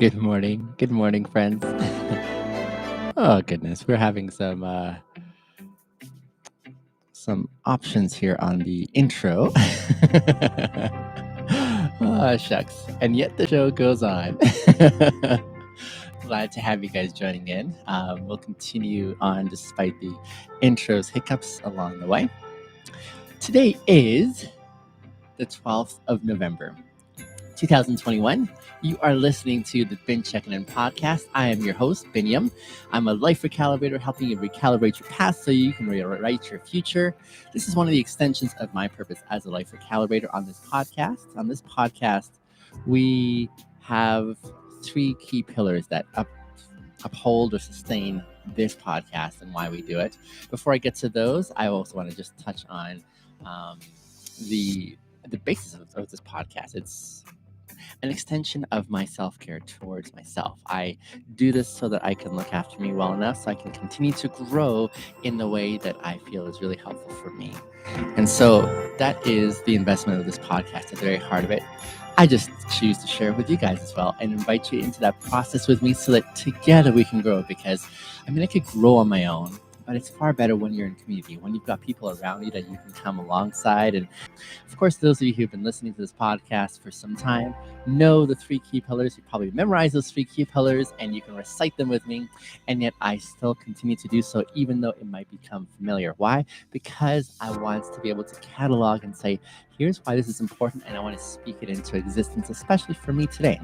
Good morning. Good morning, friends. Oh goodness, we're having some options here on the intro. Oh, shucks. And yet the show goes on. Glad to have you guys joining in. We'll continue on despite the intro's hiccups along the way. Today is the 12th of November. 2021. You are listening to the Checkin In podcast. I am your host, Binyam. I'm a life recalibrator helping you recalibrate your past so you can rewrite your future. This is one of the extensions of my purpose as a life recalibrator on this podcast. On this podcast, we have three key pillars that uphold or sustain this podcast and why we do it. Before I get to those, I also want to just touch on the basis of this podcast. It's an extension of my self-care towards myself. I do this so that I can look after me well enough so I can continue to grow in the way that I feel is really helpful for me. And so that is the investment of this podcast at the very heart of it. I just choose to share it with you guys as well and invite you into that process with me so that together we can grow, because I could grow on my own, but it's far better when you're in community, when you've got people around you that you can come alongside. And of course, those of you who've been listening to this podcast for some time know the three key pillars. You probably memorize those three key pillars and you can recite them with me. And yet I still continue to do so, even though it might become familiar. Why? Because I want to be able to catalog and say, here's why this is important, and I want to speak it into existence, especially for me today.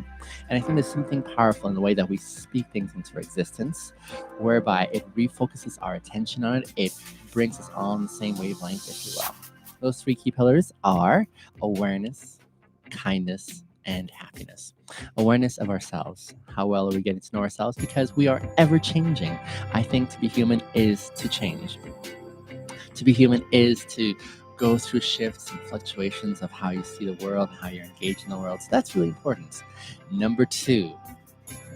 And I think there's something powerful in the way that we speak things into existence, whereby it refocuses our attention on it. It brings us all on the same wavelength, if you will. Those three key pillars are awareness, kindness, and happiness. Awareness of ourselves. How well are we getting to know ourselves? Because we are ever changing. I think to be human is to change. To be human is to go through shifts and fluctuations of how you see the world, how you're engaged in the world. So that's really important. Number two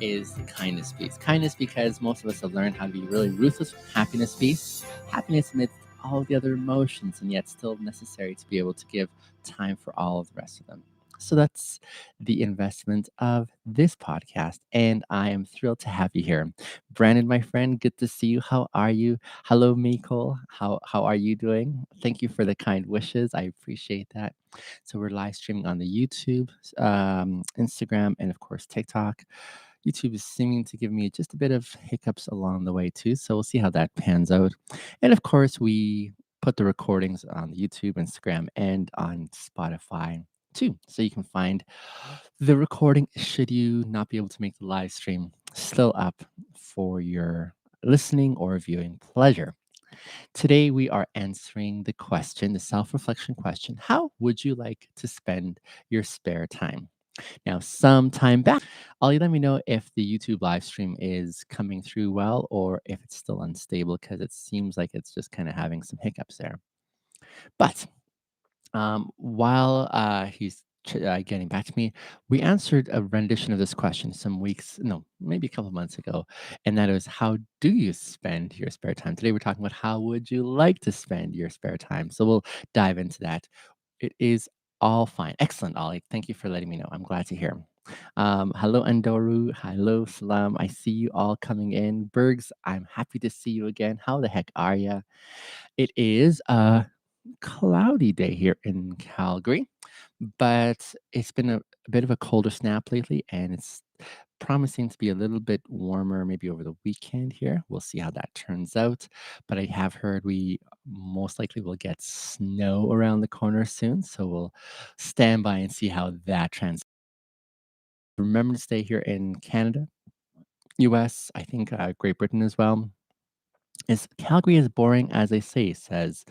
is the kindness piece. Kindness, because most of us have learned how to be really ruthless. Happiness piece. Happiness amidst all the other emotions, and yet still necessary to be able to give time for all of the rest of them. So that's the investment of this podcast, and I am thrilled to have you here. Brandon, my friend, good to see you. How are you? Hello, Miko. How are you doing? Thank you for the kind wishes. I appreciate that. So we're live streaming on the YouTube, Instagram, and of course TikTok. YouTube is seeming to give me just a bit of hiccups along the way too, so we'll see how that pans out. And of course, we put the recordings on YouTube, Instagram, and on Spotify too, so you can find the recording should you not be able to make the live stream still up for your listening or viewing pleasure. Today, we are answering the question, the self reflection question: how would you like to spend your spare time? Now, some time back, Ollie, let me know if the YouTube live stream is coming through well or if it's still unstable, because it seems like it's just kind of having some hiccups there. But while he's getting back to me, we answered a rendition of this question some weeks, no, maybe a couple of months ago, and that is, how do you spend your spare time? Today, we're talking about how would you like to spend your spare time? So we'll dive into that. It is all fine. Excellent, Ollie. Thank you for letting me know. I'm glad to hear. Hello, Andoru. Hello, Salam. I see you all coming in. Bergs, I'm happy to see you again. How the heck are you? It is a cloudy day here in Calgary, but it's been a bit of a colder snap lately, and it's promising to be a little bit warmer maybe over the weekend here. We'll see how that turns out. But I have heard we most likely will get snow around the corner soon. So we'll stand by and see how that translates. Remember to stay here in Canada, US, I think Great Britain as well. Is Calgary as boring as they say, says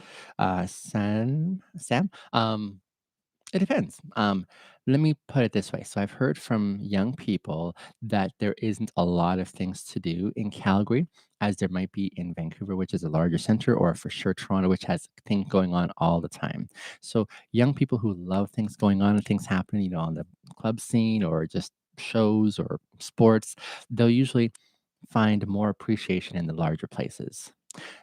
Sam. It depends. Let me put it this way. So I've heard from young people that there isn't a lot of things to do in Calgary, as there might be in Vancouver, which is a larger center, or for sure Toronto, which has things going on all the time. So young people who love things going on and things happening, on the club scene or just shows or sports, they'll usually find more appreciation in the larger places.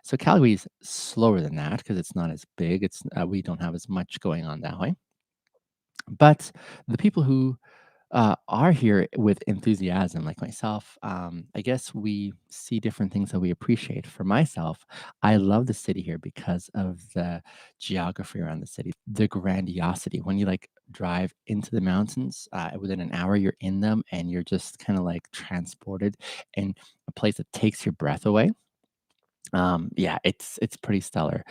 So Calgary's slower than that because it's not as big. It's we don't have as much going on that way. But the people who are here with enthusiasm, like myself. I guess we see different things that we appreciate. For myself, I love the city here because of the geography around the city, the grandiosity. When you like drive into the mountains, within an hour, you're in them and you're just kind of like transported in a place that takes your breath away. Yeah, it's pretty stellar.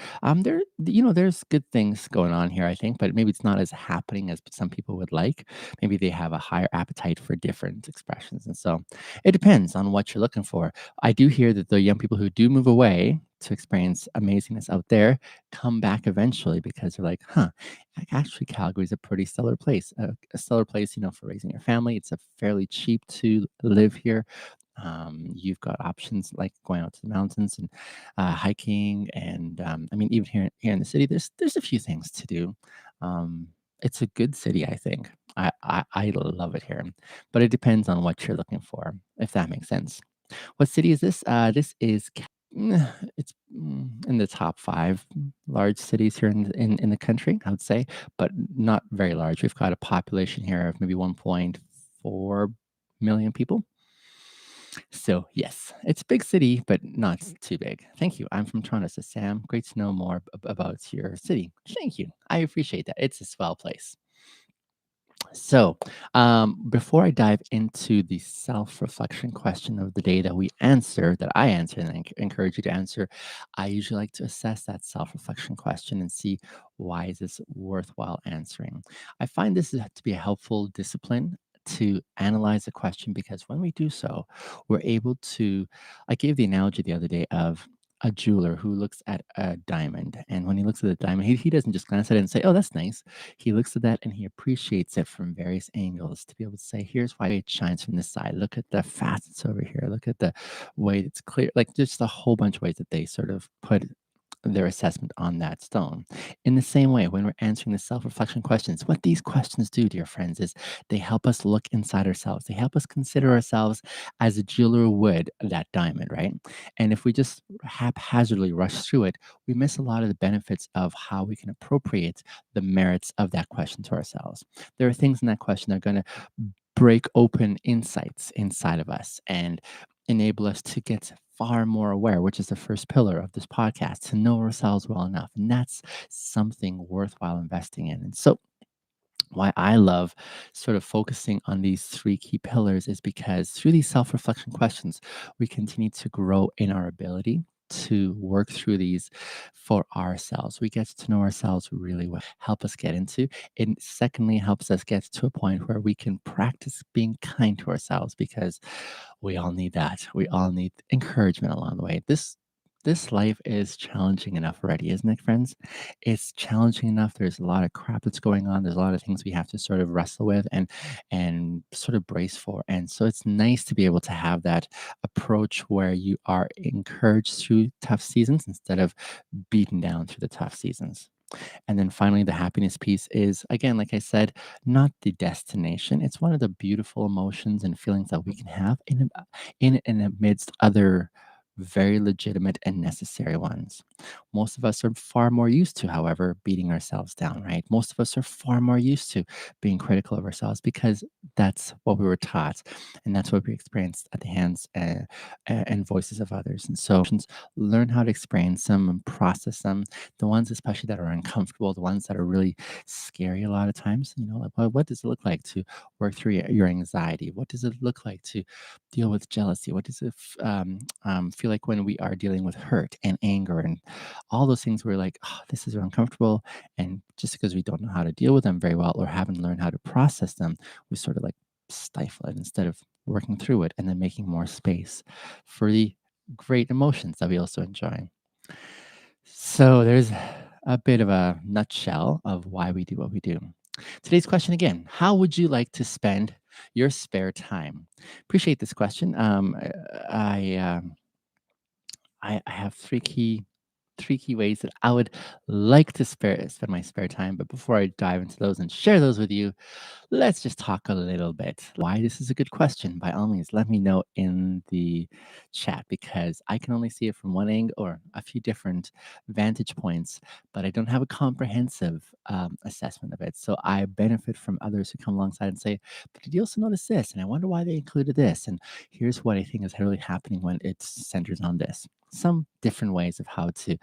There's good things going on here, I think, but maybe it's not as happening as some people would like. Maybe they have a higher appetite for different expressions, and so it depends on what you're looking for. I do hear that the young people who do move away to experience amazingness out there come back eventually because they're like, "Huh, actually, Calgary is a pretty stellar place. A stellar place, for raising your family. It's a fairly cheap to live here. You've got options like going out to the mountains and hiking, and I mean, even here in the city, there's a few things to do. It's a good city, I think. I love it here, but it depends on what you're looking for, if that makes sense. What city is this? This is it's in the top 5 large cities here in the country, I would say, but not very large. We've got a population here of maybe 1.4 million people. So, yes, it's a big city, but not too big. Thank you. I'm from Toronto, so Sam. Great to know more about your city. Thank you. I appreciate that. It's a swell place. So, before I dive into the self reflection question of the day that I answer, and I encourage you to answer, I usually like to assess that self reflection question and see why is this worthwhile answering. I find this to be a helpful discipline to analyze a question because when we do so, we're able to. I gave the analogy the other day of a jeweler who looks at a diamond. And when he looks at the diamond, he doesn't just glance at it and say, "Oh, that's nice." He looks at that and he appreciates it from various angles to be able to say, here's why it shines from this side. Look at the facets over here. Look at the way it's clear. Like just a whole bunch of ways that they sort of put their assessment on that stone. In the same way, when we're answering the self reflection questions, what these questions do, dear friends, is they help us look inside ourselves. They help us consider ourselves as a jeweler would that diamond, right? And if we just haphazardly rush through it, we miss a lot of the benefits of how we can appropriate the merits of that question to ourselves. There are things in that question that are going to break open insights inside of us and enable us to get far more aware, which is the first pillar of this podcast, to know ourselves well enough. And that's something worthwhile investing in. And so, why I love sort of focusing on these 3 key pillars is because through these self reflection questions, we continue to grow in our ability to work through these for ourselves. We get to know ourselves really well, help us get into. And secondly, helps us get to a point where we can practice being kind to ourselves because we all need that. We all need encouragement along the way. This life is challenging enough already, isn't it, friends? It's challenging enough. There's a lot of crap that's going on. There's a lot of things we have to sort of wrestle with and sort of brace for. And so it's nice to be able to have that approach where you are encouraged through tough seasons instead of beaten down through the tough seasons. And then finally, the happiness piece is, again, like I said, not the destination. It's one of the beautiful emotions and feelings that we can have in and amidst other very legitimate and necessary ones. Most of us are far more used to, however, beating ourselves down, right? Most of us are far more used to being critical of ourselves because that's what we were taught and that's what we experienced at the hands and voices of others. And so, learn how to experience them and process them, the ones especially that are uncomfortable, the ones that are really scary a lot of times. Like what does it look like to work through your anxiety? What does it look like to deal with jealousy? What does it feel like when we are dealing with hurt and anger and all those things? We're like, oh, this is uncomfortable, and just because we don't know how to deal with them very well or haven't learned how to process them, we sort of like stifle it instead of working through it and then making more space for the great emotions that we also enjoy. So there's a bit of a nutshell of why we do what we do. Today's question again: how would you like to spend your spare time? Appreciate this question. I have 3 key three key ways that I would like to spend my spare time. But before I dive into those and share those with you, let's just talk a little bit. Why this is a good question, by all means, let me know in the chat because I can only see it from one angle or a few different vantage points, but I don't have a comprehensive assessment of it. So I benefit from others who come alongside and say, but did you also notice this? And I wonder why they included this. And here's what I think is really happening when it centers on this. Some different ways of how to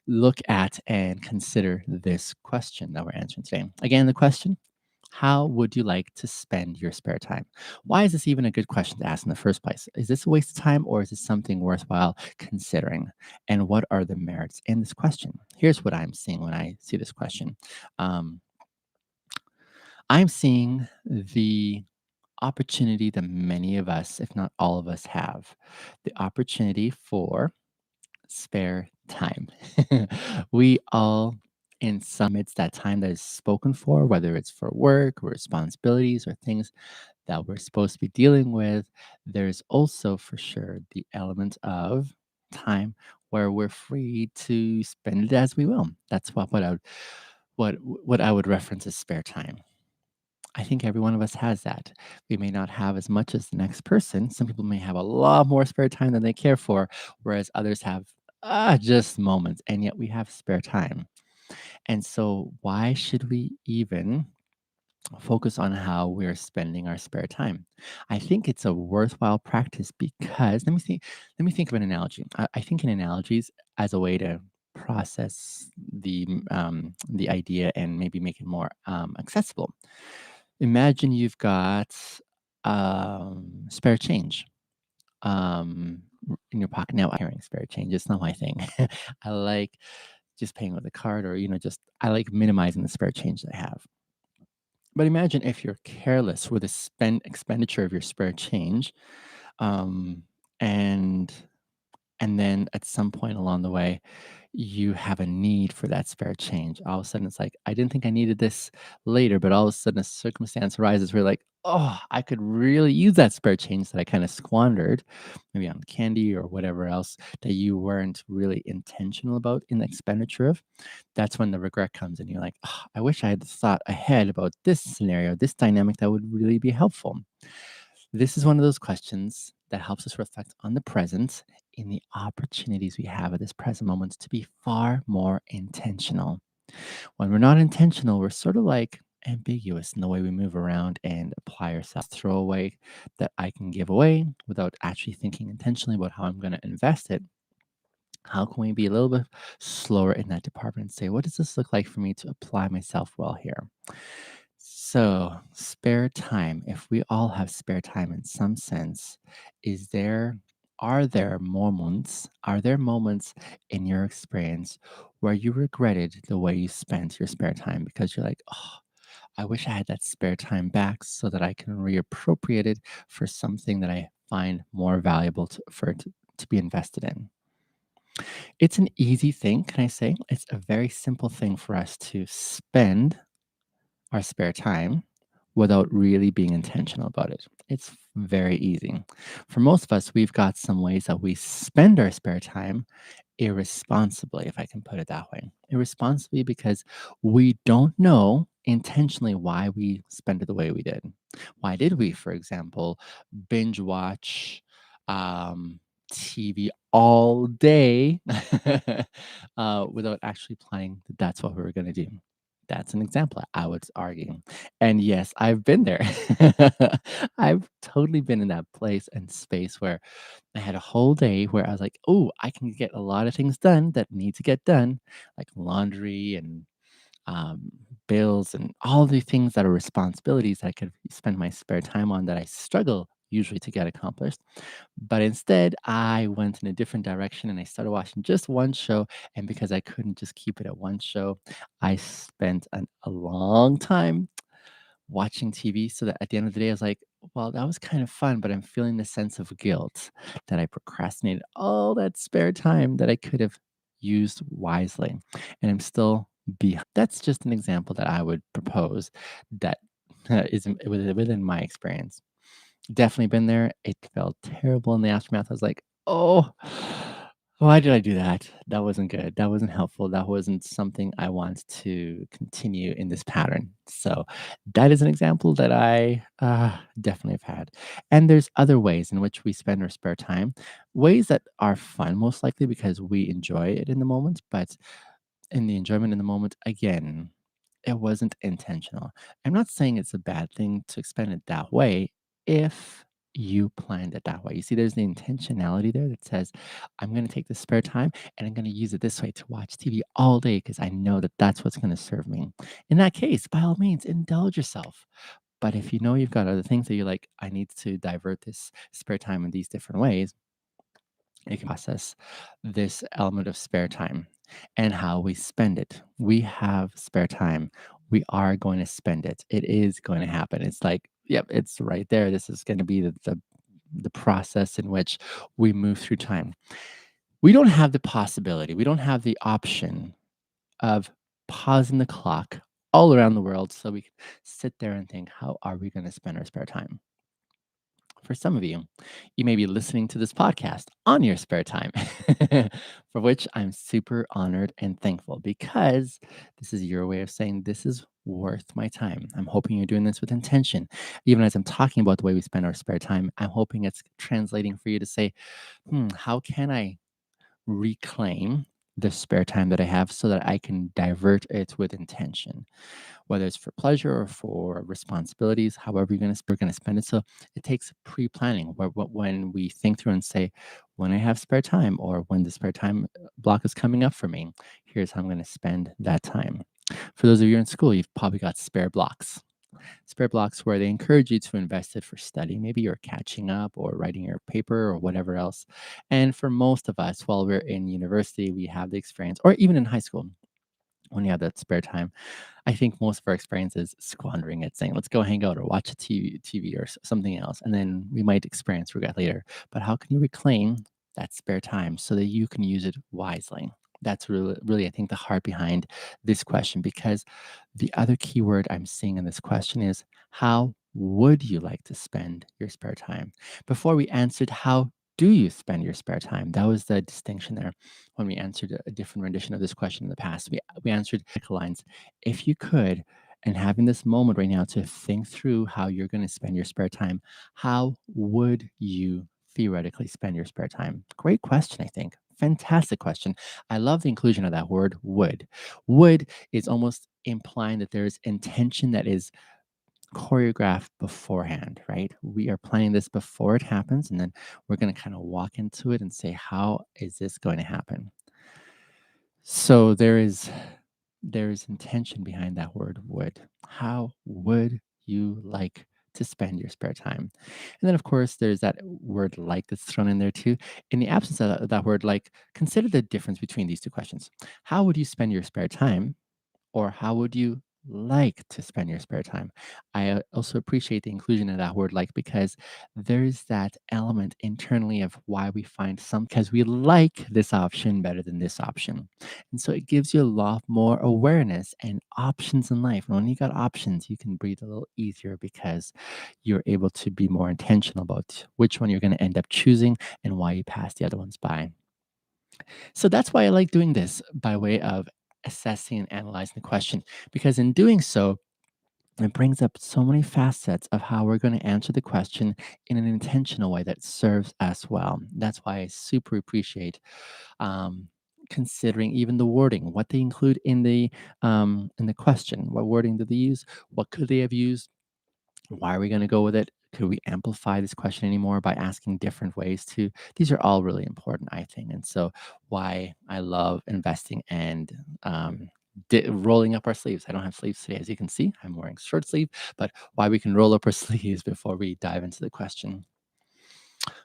look at and consider this question that we're answering today. Again, the question: how would you like to spend your spare time? Why is this even a good question to ask in the first place? Is this a waste of time or is this something worthwhile considering? And what are the merits in this question? Here's what I'm seeing when I see this question. Um, I'm seeing the opportunity that many of us, if not all of us, have the opportunity for spare time. We all, in some, it's that time that is spoken for, whether it's for work or responsibilities or things that we're supposed to be dealing with. There's also for sure the element of time where we're free to spend it as we will. That's what I would reference as spare time. I think every one of us has that. We may not have as much as the next person. Some people may have a lot more spare time than they care for, whereas others have just moments, and yet we have spare time. And so, why should we even focus on how we're spending our spare time? I think it's a worthwhile practice because let me think of an analogy. I think in analogies as a way to process the idea and maybe make it more accessible. Imagine you've got spare change in your pocket. Now, I'm carrying spare change. It's not my thing. I like just paying with a card or, just I like minimizing the spare change that I have. But imagine if you're careless with the expenditure of your spare change, um, and and then at some point along the way, you have a need for that spare change. All of a sudden, it's like, I didn't think I needed this later, but all of a sudden, a circumstance arises where, you're like, oh, I could really use that spare change that I kind of squandered, maybe on candy or whatever else that you weren't really intentional about in the expenditure of. That's when the regret comes, and you're like, oh, I wish I had thought ahead about this scenario, this dynamic that would really be helpful. This is one of those questions that helps us reflect on the present in the opportunities we have at this present moment to be far more intentional. When we're not intentional, we're sort of like ambiguous in the way we move around and apply ourselves. Throwaway that I can give away without actually thinking intentionally about how I'm going to invest it. How can we be a little bit slower in that department and say, what does this look like for me to apply myself well here? So, spare time, if we all have spare time in some sense, is there are there moments in your experience where you regretted the way you spent your spare time because you're like, "Oh, I wish I had that spare time back so that I can reappropriate it for something that I find more valuable to be invested in." It's an easy thing, can I say? It's a very simple thing for us to spend our spare time without really being intentional about it. It's very easy. For most of us, we've got some ways that we spend our spare time irresponsibly, if I can put it that way. Irresponsibly because we don't know intentionally why we spend it the way we did. Why did we, for example, binge watch um, TV all day without actually planning that that's what we were going to do? That's an example, I would argue. And yes, I've been there. I've totally been in that place and space where I had a whole day where I was like, "Oh, I can get a lot of things done that need to get done, like laundry and um, bills and all the things that are responsibilities that I could spend my spare time on that I struggle usually to get accomplished." But instead, I went in a different direction and I started watching just one show. And because I couldn't just keep it at one show, I spent a long time watching TV so that at the end of the day, I was like, well, that was kind of fun, but I'm feeling the sense of guilt that I procrastinated all that spare time that I could have used wisely. And I'm still behind. That's just an example that I would propose that is within my experience. Definitely been there. It felt terrible in the aftermath. I was like, oh, Why did I do that? That wasn't good. That wasn't helpful. That wasn't something I want to continue in this pattern. So that is an example that I definitely have had. And there's other ways in which we spend our spare time, ways that are fun, most likely because we enjoy it in the moment. But in the enjoyment in the moment, again, it wasn't intentional. I'm not saying it's a bad thing to expend it that way if you planned it that way. You see, there's the intentionality there that says, I'm going to take the spare time and I'm going to use it this way to watch TV all day because I know that that's what's going to serve me. In that case, by all means, indulge yourself. But if you know you've got other things that you're like, I need to divert this spare time in these different ways, you can process this element of spare time and how we spend it. We have spare time. We are going to spend it. It is going to happen. It's like, yep, it's right there. This is going to be the process in which we move through time. We don't have the possibility, we don't have the option of pausing the clock all around the world so we can sit there and think, how are we going to spend our spare time? For some of you, you may be listening to this podcast on your spare time, for which I'm super honored and thankful because this is your way of saying this is worth my time. I'm hoping you're doing this with intention. Even as I'm talking about the way we spend our spare time, I'm hoping it's translating for you to say, how can I reclaim the spare time that I have so that I can divert it with intention? Whether it's for pleasure or for responsibilities, however we're going to spend it. So it takes pre-planning where when we think through and say, when I have spare time or when the spare time block is coming up for me, here's how I'm going to spend that time. For those of you in school, you've probably got spare blocks where they encourage you to invest it for study. Maybe you're catching up or writing your paper or whatever else. And for most of us, while we're in university, we have the experience, or even in high school, when you have that spare time, I think most of our experience is squandering it, saying, let's go hang out or watch a TV or something else. And then we might experience regret later. But how can you reclaim that spare time so that you can use it wisely? That's really, I think, the heart behind this question, because the other key word I'm seeing in this question is, how would you like to spend your spare time? Before we answered, how do you spend your spare time? That was the distinction there when we answered a different rendition of this question in the past. We answered lines, if you could, and having this moment right now to think through how you're going to spend your spare time, how would you theoretically spend your spare time? Great question, I think. Fantastic question. I love the inclusion of that word would. Would is almost implying that there is intention that is choreographed beforehand, right? We are planning this before it happens, and then we're going to kind of walk into it and say, how is this going to happen? So there is intention behind that word would. How would you like to spend your spare time? And then, of course, there's that word like that's thrown in there too. In the absence of that word like, consider the difference between these two questions. How would you spend your spare time? Or how would you like to spend your spare time? I also appreciate the inclusion of that word like because there's that element internally of why we find some, because we like this option better than this option. And so it gives you a lot more awareness and options in life. And when you got options, you can breathe a little easier because you're able to be more intentional about which one you're going to end up choosing and why you pass the other ones by. So that's why I like doing this by way of assessing and analyzing the question, because in doing so, it brings up so many facets of how we're going to answer the question in an intentional way that serves us well. That's why I super appreciate um, considering even the wording, what they include in the question. What wording did they use? What could they have used? Why are we going to go with it? Could we amplify this question anymore by asking different ways to? These are all really important, I think. And so, why I love investing and rolling up our sleeves. I don't have sleeves today, as you can see. I'm wearing short sleeve, but why we can roll up our sleeves before we dive into the question.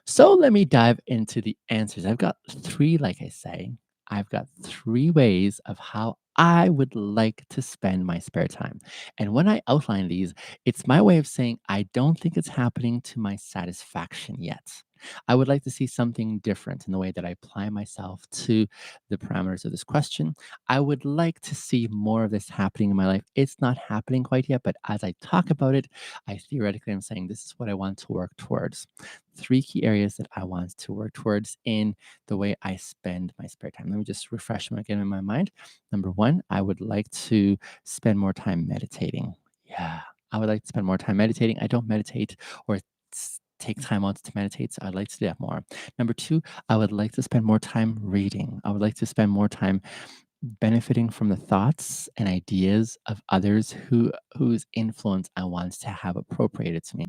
So let me dive into the answers. I've got three, like I say, I've got three ways of how I would like to spend my spare time. And when I outline these, it's my way of saying I don't think it's happening to my satisfaction yet. I would like to see something different in the way that I apply myself to the parameters of this question. I would like to see more of this happening in my life. It's not happening quite yet, but as I talk about it, I theoretically am saying this is what I want to work towards. Three key areas that I want to work towards in the way I spend my spare time. Let me just refresh them again in my mind. Number one, I would like to spend more time meditating. Yeah, I would like to spend more time meditating. I don't meditate or take time out to meditate. So I'd like to do that more. Number two, I would like to spend more time reading. I would like to spend more time benefiting from the thoughts and ideas of others whose influence I want to have appropriated to me.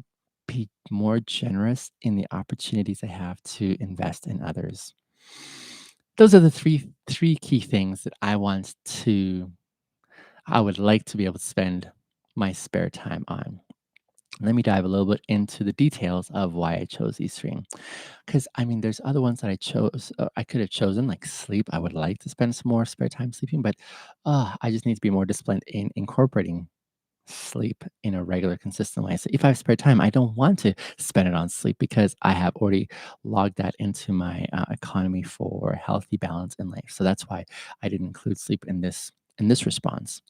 Be more generous in the opportunities I have to invest in others. Those are the three key things that I would like to be able to spend my spare time on. Let me dive a little bit into the details of why I chose these three. Because I mean, there's other ones that I could have chosen, like sleep. I would like to spend some more spare time sleeping, but I just need to be more disciplined in incorporating sleep in a regular, consistent way. So if I have spare time, I don't want to spend it on sleep because I have already logged that into my economy for healthy balance in life. So that's why I didn't include sleep in this response.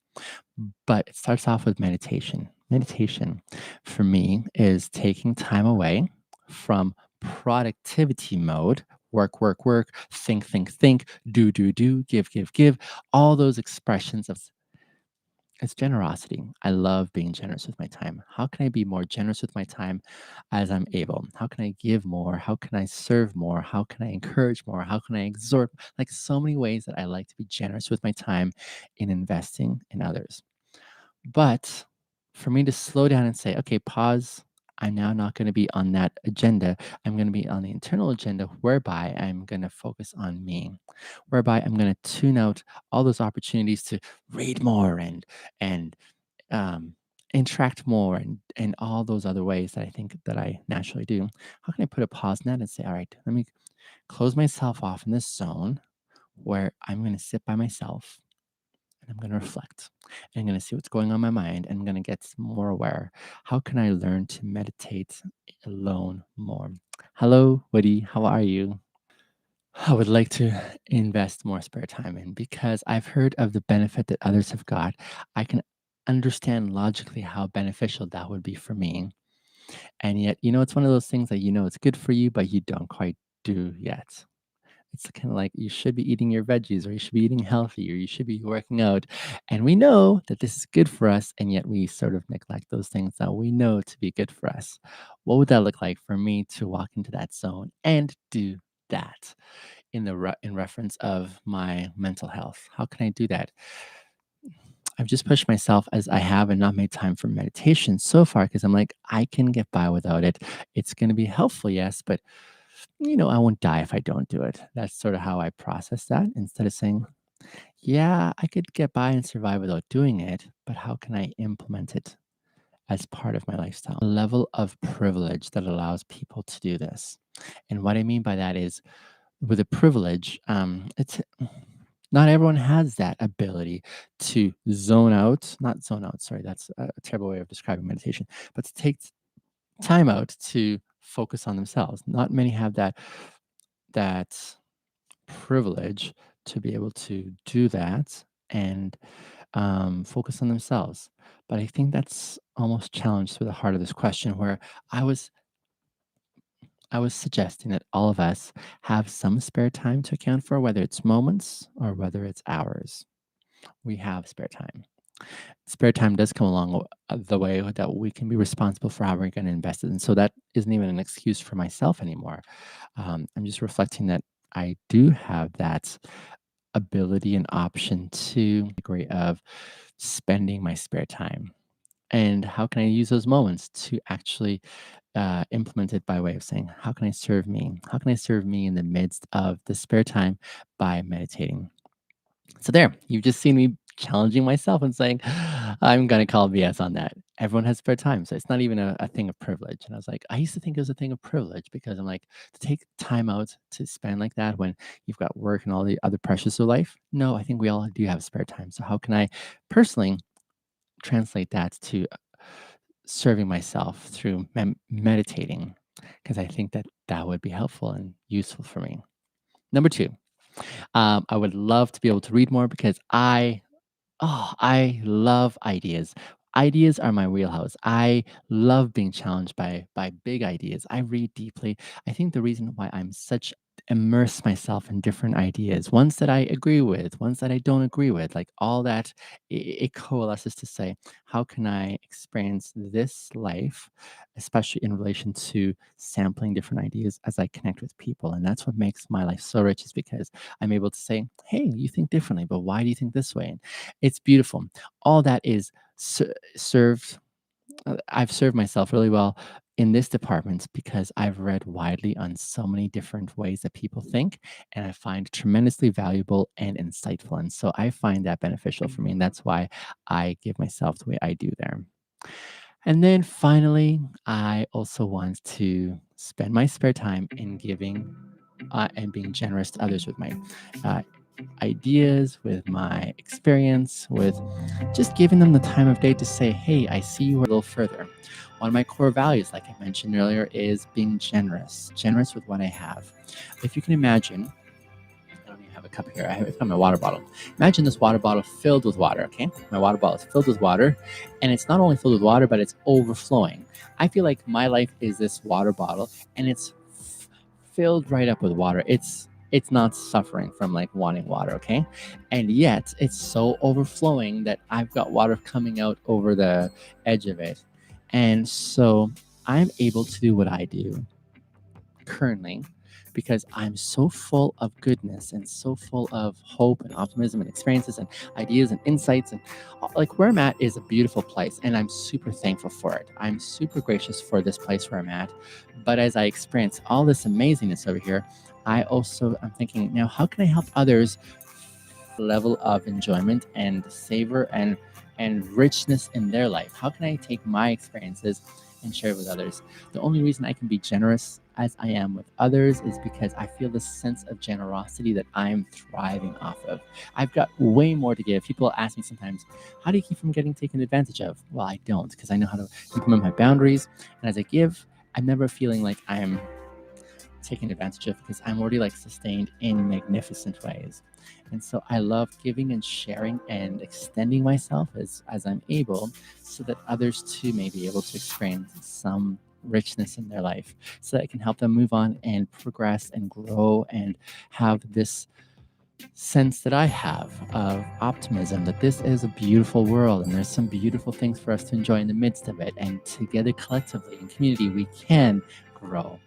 But it starts off with meditation. Meditation for me is taking time away from productivity mode, work, work, work, think, think, think, do, give, give, give, all those expressions of it's generosity. I love being generous with my time. How can I be more generous with my time as I'm able? How can I give more? How can I serve more? How can I encourage more? How can I exhort? Like so many ways that I like to be generous with my time in investing in others. But for me to slow down and say, okay, pause. I'm now not going to be on that agenda. I'm going to be on the internal agenda whereby I'm going to focus on me, whereby I'm going to tune out all those opportunities to read more and um, interact more and all those other ways that I think that I naturally do. How can I put a pause in that and say, all right, let me close myself off in this zone where I'm going to sit by myself and I'm going to reflect. And I'm going to see what's going on in my mind and I'm going to get more aware. How can I learn to meditate alone more? Hello, Woody. How are you? I would like to invest more spare time in because I've heard of the benefit that others have got. I can understand logically how beneficial that would be for me. And yet, it's one of those things that it's good for you, but you don't quite do yet. It's kind of like you should be eating your veggies, or you should be eating healthy, or you should be working out. And we know that this is good for us, and yet we sort of neglect those things that we know to be good for us. What would that look like for me to walk into that zone and do that in reference of my mental health? How can I do that? I've just pushed myself as I have and not made time for meditation so far because I'm like, I can get by without it. It's going to be helpful, yes, but I won't die if I don't do it. That's sort of how I process that instead of saying, yeah, I could get by and survive without doing it, but how can I implement it as part of my lifestyle? A level of privilege that allows people to do this. And what I mean by that is with a privilege, it's not everyone has that ability to zone out, not zone out, sorry, that's a terrible way of describing meditation, but to take time out to focus on themselves. Not many have that privilege to be able to do that and focus on themselves. But I think that's almost challenged through the heart of this question, where I was I was suggesting that all of us have some spare time to account for, whether it's moments or whether it's hours. We have spare time. Spare time does come along the way that we can be responsible for how we're going to invest it. And so that isn't even an excuse for myself anymore. I'm just reflecting that I do have that ability and option to degree of spending my spare time. And how can I use those moments to actually implement it by way of saying, how can I serve me? How can I serve me in the midst of the spare time by meditating? So there, you've just seen me challenging myself and saying, I'm going to call BS on that. Everyone has spare time. So it's not even a thing of privilege. And I was like, I used to think it was a thing of privilege because I'm like, to take time out to spend like that when you've got work and all the other pressures of life. No, I think we all do have spare time. So how can I personally translate that to serving myself through meditating? because I think that that would be helpful and useful for me. Number two, I would love to be able to read more because I love ideas. Ideas are my wheelhouse. I love being challenged by big ideas. I read deeply. I think the reason why I'm such immerse myself in different ideas, ones that I agree with, ones that I don't agree with, like all that, it coalesces to say, how can I experience this life, especially in relation to sampling different ideas as I connect with people. And that's what makes my life so rich, is because I'm able to say, hey, you think differently, but why do you think this way? It's beautiful. All that is served. I've served myself really well in this department because I've read widely on so many different ways that people think, and I find tremendously valuable and insightful. And so I find that beneficial for me, and that's why I give myself the way I do there. And then finally, I also want to spend my spare time in giving and being generous to others with my uh, ideas, with my experience, with just giving them the time of day to say, hey, I see you a little further. One of my core values, like I mentioned earlier, is being generous with what I have. If you can imagine, I don't even have a cup here. I found my water bottle. Imagine this water bottle filled with water, okay? My water bottle is filled with water, and it's not only filled with water, but it's overflowing. I feel like my life is this water bottle, and it's filled right up with water. It's not suffering from like wanting water, okay? And yet it's so overflowing that I've got water coming out over the edge of it. And so I'm able to do what I do currently because I'm so full of goodness and so full of hope and optimism and experiences and ideas and insights. And like where I'm at is a beautiful place, and I'm super thankful for it. I'm super gracious for this place where I'm at. But as I experience all this amazingness over here, I'm thinking now, how can I help others level of enjoyment and savor and richness in their life? How can I take my experiences and share it with others? The only reason I can be generous as I am with others is because I feel this sense of generosity that I'm thriving off of. I've got way more to give. People ask me sometimes, how do you keep from getting taken advantage of? Well, I don't, because I know how to keep them in my boundaries. And as I give, I'm never feeling like I'm taken advantage of because I'm already like sustained in magnificent ways. And so I love giving and sharing and extending myself as I'm able, so that others too may be able to experience some richness in their life, so that I can help them move on and progress and grow and have this sense that I have of optimism, that this is a beautiful world and there's some beautiful things for us to enjoy in the midst of it. And together, collectively, in community, we can grow,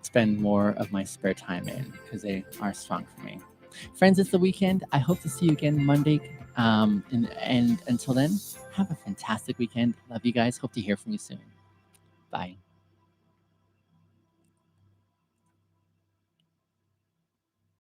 spend more of my spare time in, because they are strong for me. Friends, it's the weekend. I hope to see you again Monday. And until then, have a fantastic weekend. Love you guys. Hope to hear from you soon. Bye.